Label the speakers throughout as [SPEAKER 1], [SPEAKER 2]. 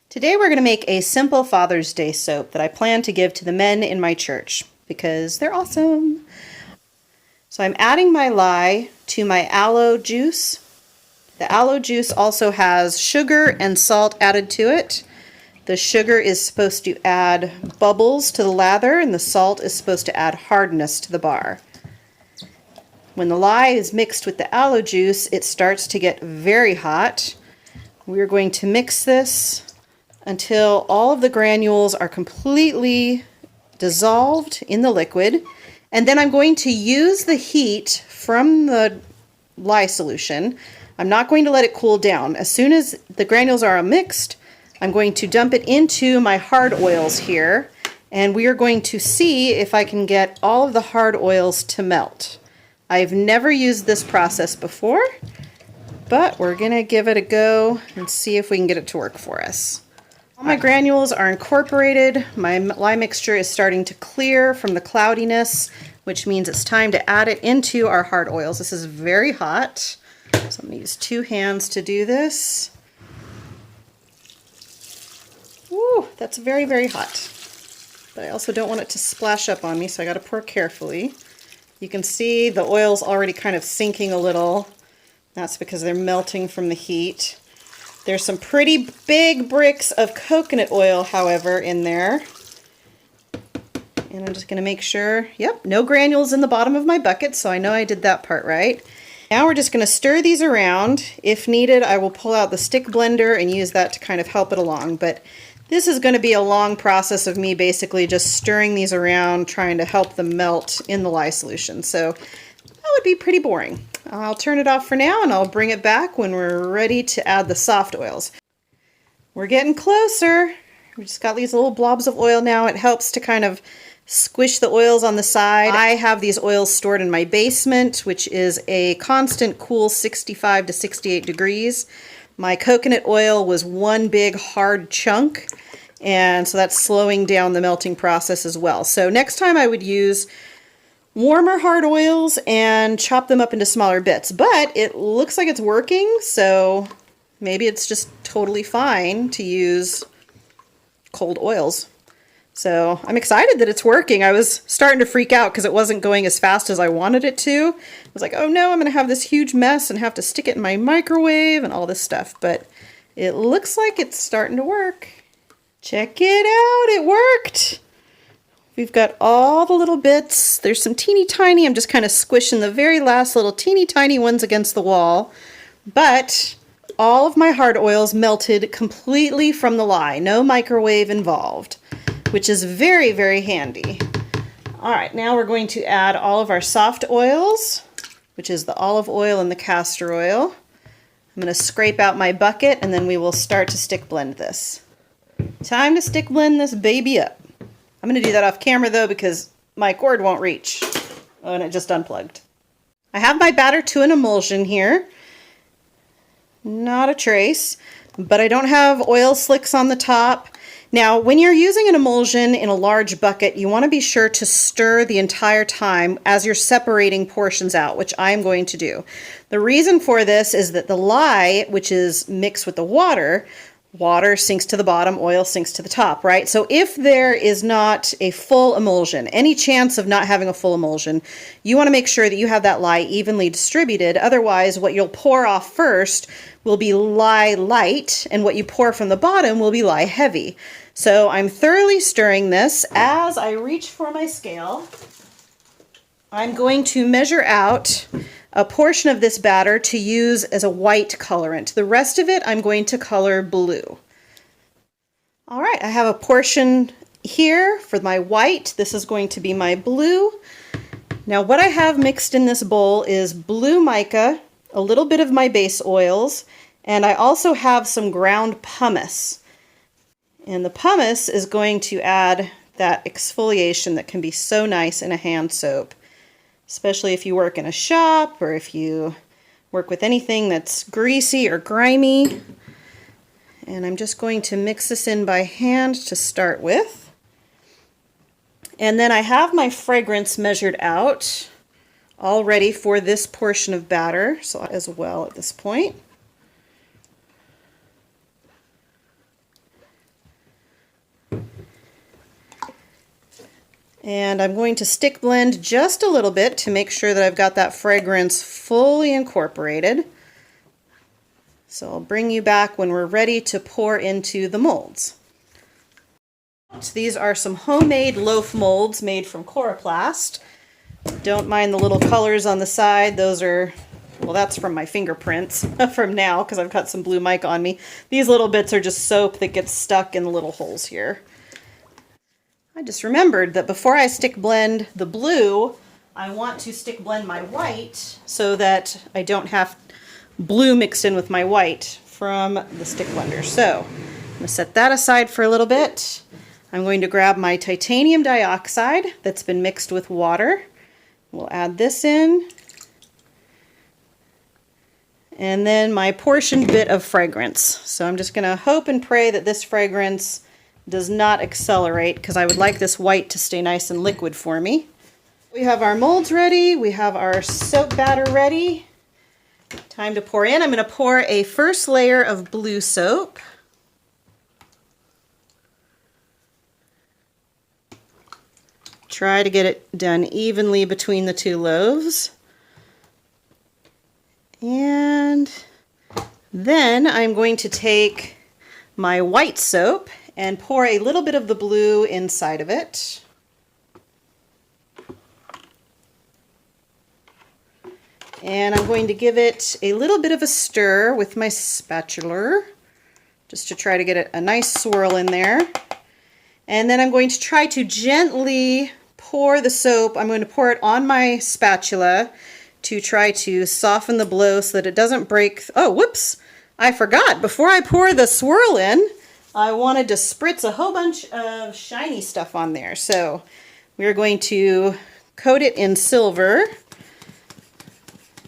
[SPEAKER 1] Today we're going to make a simple Father's Day soap that I plan to give to the men in my church because they're awesome. So I'm adding my lye to my aloe juice. The aloe juice also has sugar and salt added to it. The sugar is supposed to add bubbles to the lather and the salt is supposed to add hardness to the bar. When the lye is mixed with the aloe juice, it starts to get very hot. We're going to mix this until all of the granules are completely dissolved in the liquid. And then I'm going to use the heat from the lye solution. I'm not going to let it cool down. As soon as the granules are mixed, I'm going to dump it into my hard oils here, and we are going to see if I can get all of the hard oils to melt. I've never used this process before, but we're going to give it a go and see if we can get it to work for us. All my granules are incorporated. My lye mixture is starting to clear from the cloudiness, which means it's time to add it into our hard oils. This is very hot, so I'm going to use 2 hands to do this. Woo, that's very, very hot. But I also don't want it to splash up on me, so I got to pour carefully. You can see the oil's already kind of sinking a little. That's because they're melting from the heat. There's some pretty big bricks of coconut oil, however, in there. And I'm just going to make sure, yep, no granules in the bottom of my bucket, so I know I did that part right. Now we're just going to stir these around. If needed, I will pull out the stick blender and use that to kind of help it along. But this is going to be a long process of me basically just stirring these around, trying to help them melt in the lye solution. So that would be pretty boring. I'll turn it off for now and I'll bring it back when we're ready to add the soft oils. We're getting closer. We just got these little blobs of oil now. It helps to kind of squish the oils on the side. I have these oils stored in my basement, which is a constant cool 65 to 68 degrees. My coconut oil was one big hard chunk, and so that's slowing down the melting process as well. So next time I would use warmer hard oils and chop them up into smaller bits, but it looks like it's working, so maybe it's just totally fine to use cold oils. So I'm excited that it's working. I was starting to freak out because it wasn't going as fast as I wanted it to. I was like, oh no, I'm going to have this huge mess and have to stick it in my microwave and all this stuff, but it looks like it's starting to work. Check it out, it worked! We've got all the little bits. There's some teeny tiny. I'm just kind of squishing the very last little teeny tiny ones against the wall. But all of my hard oils melted completely from the lye. No microwave involved, which is very, very handy. All right, now we're going to add all of our soft oils, which is the olive oil and the castor oil. I'm going to scrape out my bucket and then we will start to stick blend this. Time to stick blend this baby up. I'm going to do that off camera though because my cord won't reach. Oh, and it just unplugged. I have my batter to an emulsion here. Not a trace, but I don't have oil slicks on the top. Now, when you're using an emulsion in a large bucket, you want to be sure to stir the entire time as you're separating portions out, which I'm going to do. The reason for this is that the lye, which is mixed with the water sinks to the bottom, oil sinks to the top, right? So if there is not a full emulsion, any chance of not having a full emulsion, you want to make sure that you have that lye evenly distributed. Otherwise, what you'll pour off first will be lye light, and what you pour from the bottom will be lye heavy. So I'm thoroughly stirring this. As I reach for my scale, I'm going to measure out a portion of this batter to use as a white colorant. The rest of it I'm going to color blue. All right, I have a portion here for my white. This is going to be my blue. Now what I have mixed in this bowl is blue mica, a little bit of my base oils, and I also have some ground pumice. And the pumice is going to add that exfoliation that can be so nice in a hand soap, especially if you work in a shop or if you work with anything that's greasy or grimy. And I'm just going to mix this in by hand to start with. And then I have my fragrance measured out all ready for this portion of batter, so as well at this point. And I'm going to stick blend just a little bit to make sure that I've got that fragrance fully incorporated. So I'll bring you back when we're ready to pour into the molds. So these are some homemade loaf molds made from Coroplast. Don't mind the little colors on the side. Those are, well, that's from my fingerprints from now because I've got some blue mica on me. These little bits are just soap that gets stuck in the little holes here. I just remembered that before I stick blend the blue, I want to stick blend my white so that I don't have blue mixed in with my white from the stick blender. So I'm going to set that aside for a little bit. I'm going to grab my titanium dioxide that's been mixed with water. We'll add this in. And then my portioned bit of fragrance. So I'm just going to hope and pray that this fragrance does not accelerate because I would like this white to stay nice and liquid for me. We have our molds ready. We have our soap batter ready. Time to pour in. I'm going to pour a first layer of blue soap. Try to get it done evenly between the two loaves. And then I'm going to take my white soap and pour a little bit of the blue inside of it. And I'm going to give it a little bit of a stir with my spatula, just to try to get a nice swirl in there. And then I'm going to try to gently pour the soap. I'm going to pour it on my spatula to try to soften the blow so that it doesn't break. Oh, whoops! I forgot. Before I pour the swirl in, I wanted to spritz a whole bunch of shiny stuff on there. So we're going to coat it in silver.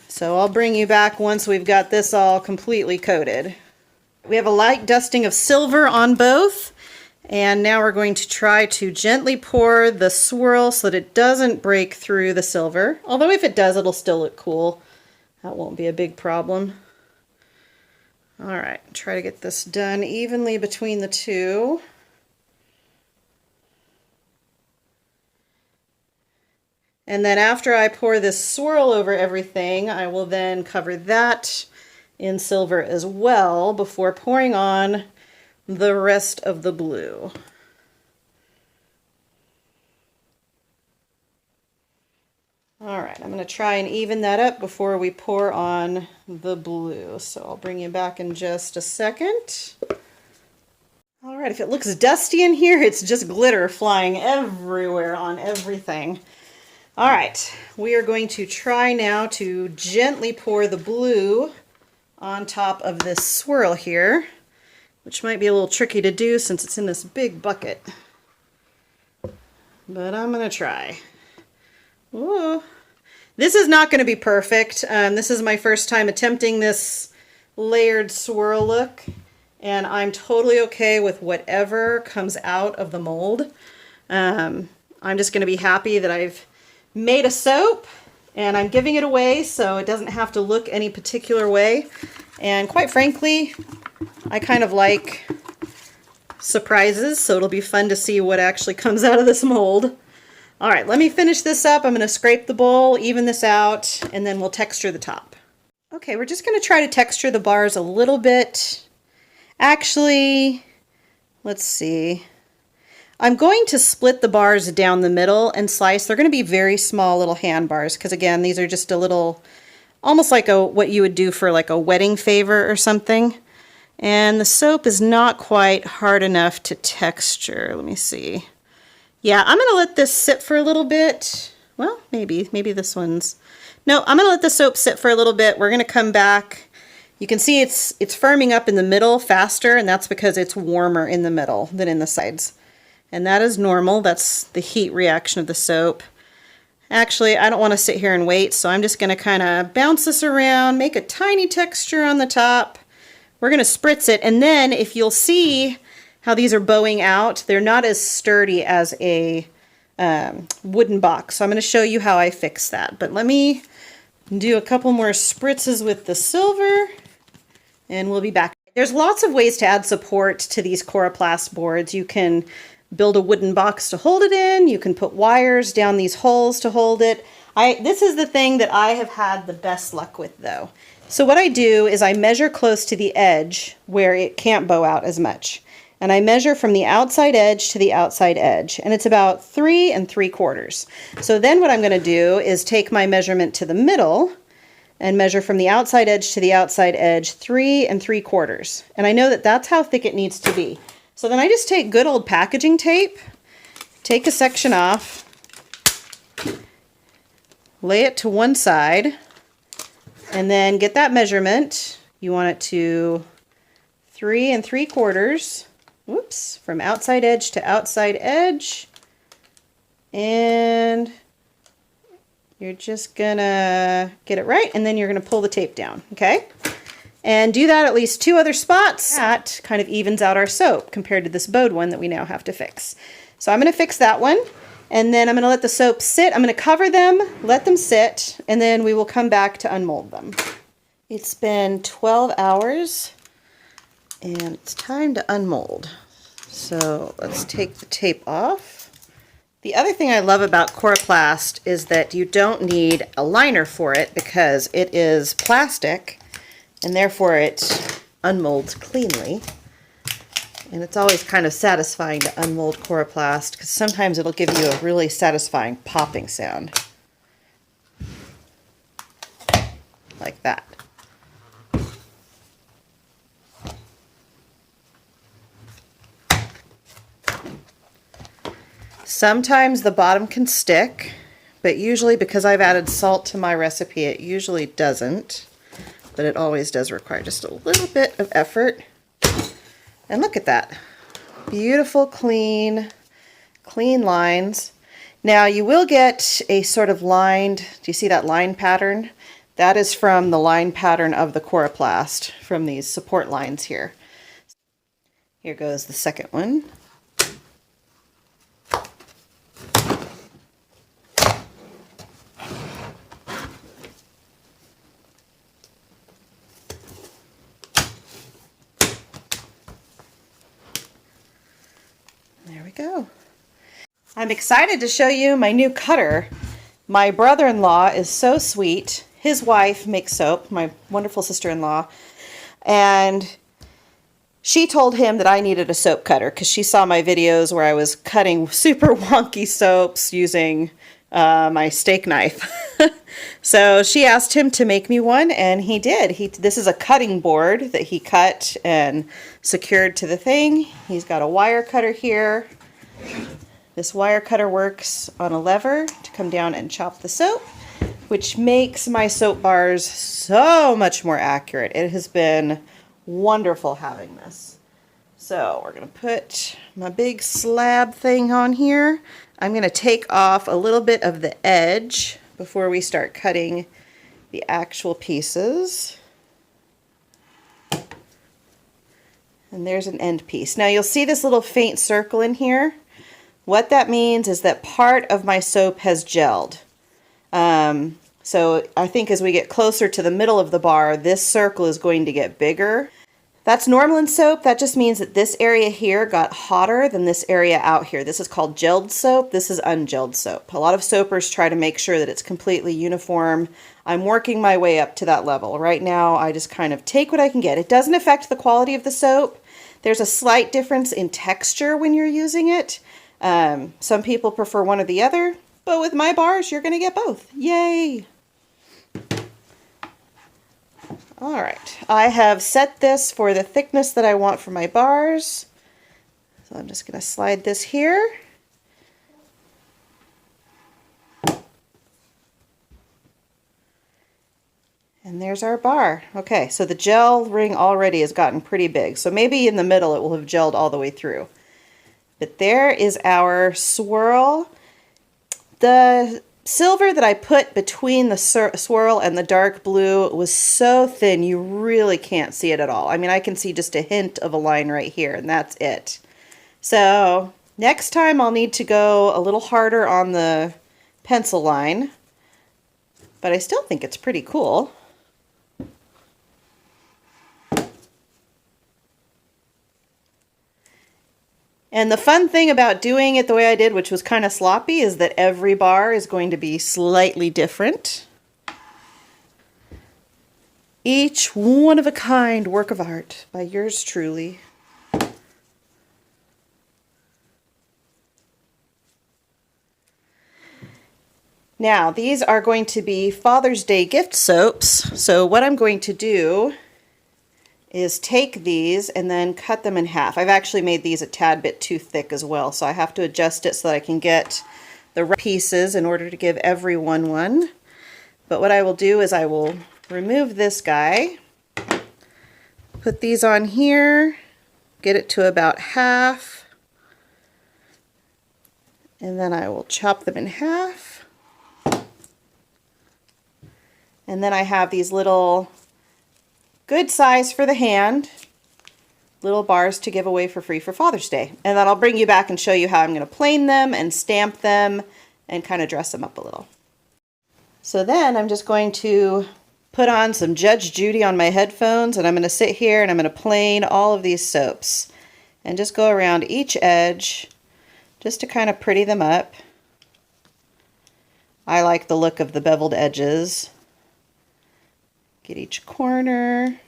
[SPEAKER 1] So I'll bring you back once we've got this all completely coated. We have a light dusting of silver on both. And now we're going to try to gently pour the swirl so that it doesn't break through the silver. Although if it does, it'll still look cool. That won't be a big problem. All right, try to get this done evenly between the two. And then after I pour this swirl over everything, I will then cover that in silver as well before pouring on the rest of the blue. All right, I'm going to try and even that up before we pour on the blue. So I'll bring you back in just a second. All right, if it looks dusty in here, it's just glitter flying everywhere on everything. All right, we are going to try now to gently pour the blue on top of this swirl here, which might be a little tricky to do since it's in this big bucket. But I'm going to try. Whoa. This is not going to be perfect. This is my first time attempting this layered swirl look, and I'm totally okay with whatever comes out of the mold. I'm just going to be happy that I've made a soap and I'm giving it away so it doesn't have to look any particular way. And quite frankly, I kind of like surprises, so it'll be fun to see what actually comes out of this mold. All right, let me finish this up. I'm going to scrape the bowl, even this out, and then we'll texture the top. Okay, we're just going to try to texture the bars a little bit. Actually, let's see. I'm going to split the bars down the middle and slice. They're going to be very small little hand bars because, again, these are just a little, almost like what you would do for like a wedding favor or something. And the soap is not quite hard enough to texture. Let me see. Yeah, I'm going to let this sit for a little bit. Well, maybe this one's... No, I'm going to let the soap sit for a little bit. We're going to come back. You can see it's firming up in the middle faster, and that's because it's warmer in the middle than in the sides. And that is normal. That's the heat reaction of the soap. Actually, I don't want to sit here and wait, so I'm just going to kind of bounce this around, make a tiny texture on the top. We're going to spritz it, and then if you'll see how these are bowing out, they're not as sturdy as a wooden box. So I'm going to show you how I fix that. But let me do a couple more spritzes with the silver, and we'll be back. There's lots of ways to add support to these Coroplast boards. You can build a wooden box to hold it in. You can put wires down these holes to hold it. This is the thing that I have had the best luck with though. So what I do is I measure close to the edge where it can't bow out as much. And I measure from the outside edge to the outside edge. And it's about 3 3/4. So then what I'm going to do is take my measurement to the middle and measure from the outside edge to the outside edge 3 3/4. And I know that that's how thick it needs to be. So then I just take good old packaging tape, take a section off, lay it to one side, and then get that measurement. You want it to 3 3/4. Whoops, from outside edge to outside edge. And you're just gonna get it right, and then you're gonna pull the tape down, okay? And do that at least 2 other spots. That kind of evens out our soap compared to this bowed one that we now have to fix. So I'm gonna fix that one, and then I'm gonna let the soap sit. I'm gonna cover them, let them sit, and then we will come back to unmold them. It's been 12 hours, and it's time to unmold. So let's take the tape off. The other thing I love about Coroplast is that you don't need a liner for it because it is plastic and therefore it unmolds cleanly. And it's always kind of satisfying to unmold Coroplast because sometimes it'll give you a really satisfying popping sound. Like that. Sometimes the bottom can stick, but usually because I've added salt to my recipe, it usually doesn't. But it always does require just a little bit of effort. And look at that. Beautiful, clean lines. Now you will get a sort of lined, do you see that line pattern? That is from the line pattern of the Coroplast, from these support lines here. Here goes the second one. There we go. I'm excited to show you my new cutter. My brother-in-law is so sweet. His wife makes soap, my wonderful sister-in-law, and she told him that I needed a soap cutter because she saw my videos where I was cutting super wonky soaps using my steak knife. So she asked him to make me one, and he did. This is a cutting board that he cut and secured to the thing. He's got a wire cutter here. This wire cutter works on a lever to come down and chop the soap, which makes my soap bars so much more accurate. It has been wonderful having this. So we're going to put my big slab thing on here. I'm going to take off a little bit of the edge before we start cutting the actual pieces. And there's an end piece. Now you'll see this little faint circle in here. What that means is that part of my soap has gelled. So I think as we get closer to the middle of the bar, this circle is going to get bigger. That's normal in soap. That just means that this area here got hotter than this area out here. This is called gelled soap. This is ungelled soap. A lot of soapers try to make sure that it's completely uniform. I'm working my way up to that level. Right now, I just kind of take what I can get. It doesn't affect the quality of the soap. There's a slight difference in texture when you're using it. Some people prefer one or the other, but with my bars, you're going to get both. Yay! All right, I have set this for the thickness that I want for my bars. So I'm just going to slide this here. And there's our bar. Okay, so the gel ring already has gotten pretty big. So maybe in the middle it will have gelled all the way through. But there is our swirl. The silver that I put between the swirl and the dark blue was so thin you really can't see it at all. I mean, I can see just a hint of a line right here, and that's it. So next time I'll need to go a little harder on the pencil line, but I still think it's pretty cool. And the fun thing about doing it the way I did, which was kind of sloppy, is that every bar is going to be slightly different. Each one of a kind work of art by yours truly. Now, these are going to be Father's Day gift soaps. So what I'm going to do is take these and then cut them in half. I've actually made these a tad bit too thick as well, so I have to adjust it so that I can get the right pieces in order to give everyone one. But what I will do is I will remove this guy, put these on here, get it to about half, and then I will chop them in half. And then I have these little, good size for the hand, little bars to give away for free for Father's Day. And then I'll bring you back and show you how I'm going to plane them and stamp them and kind of dress them up a little. So then I'm just going to put on some Judge Judy on my headphones, and I'm going to sit here and I'm going to plane all of these soaps and just go around each edge just to kind of pretty them up. I like the look of the beveled edges. Get each corner.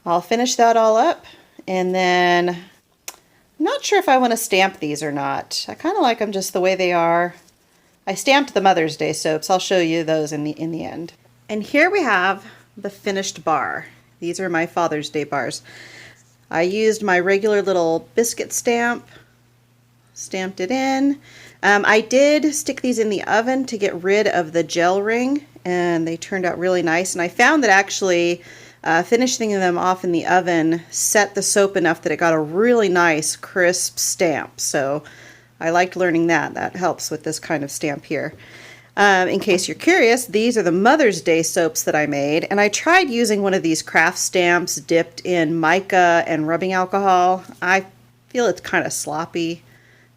[SPEAKER 1] I'll finish that all up, and then I'm not sure if I want to stamp these or not. I kind of like them just the way they are. I stamped the Mother's Day soaps. I'll show you those in the end. And here we have the finished bar. These are my Father's Day bars. I used my regular little biscuit stamp, stamped it in. I did stick these in the oven to get rid of the gel ring, and they turned out really nice. And I found that actually finishing them off in the oven set the soap enough that it got a really nice crisp stamp. So I liked learning that. That helps with this kind of stamp here. In case you're curious, these are the Mother's Day soaps that I made, and I tried using one of these craft stamps dipped in mica and rubbing alcohol. I feel it's kind of sloppy,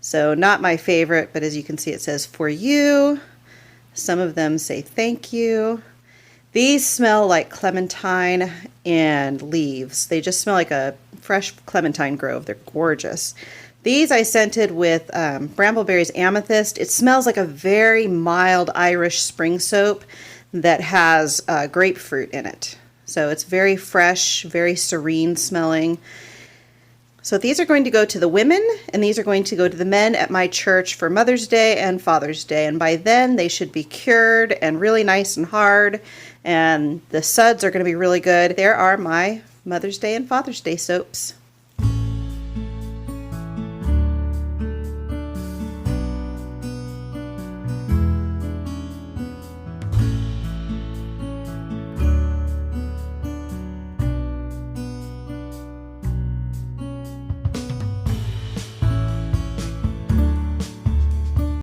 [SPEAKER 1] so not my favorite, but as you can see it says for you. Some of them say thank you. These smell like clementine and leaves. They just smell like a fresh clementine grove. They're gorgeous. These I scented with Brambleberry's Amethyst. It smells like a very mild Irish spring soap that has grapefruit in it. So it's very fresh, very serene smelling. So these are going to go to the women, and these are going to go to the men at my church for Mother's Day and Father's Day. And by then they should be cured and really nice and hard, and the suds are going to be really good. There are my Mother's Day and Father's Day soaps.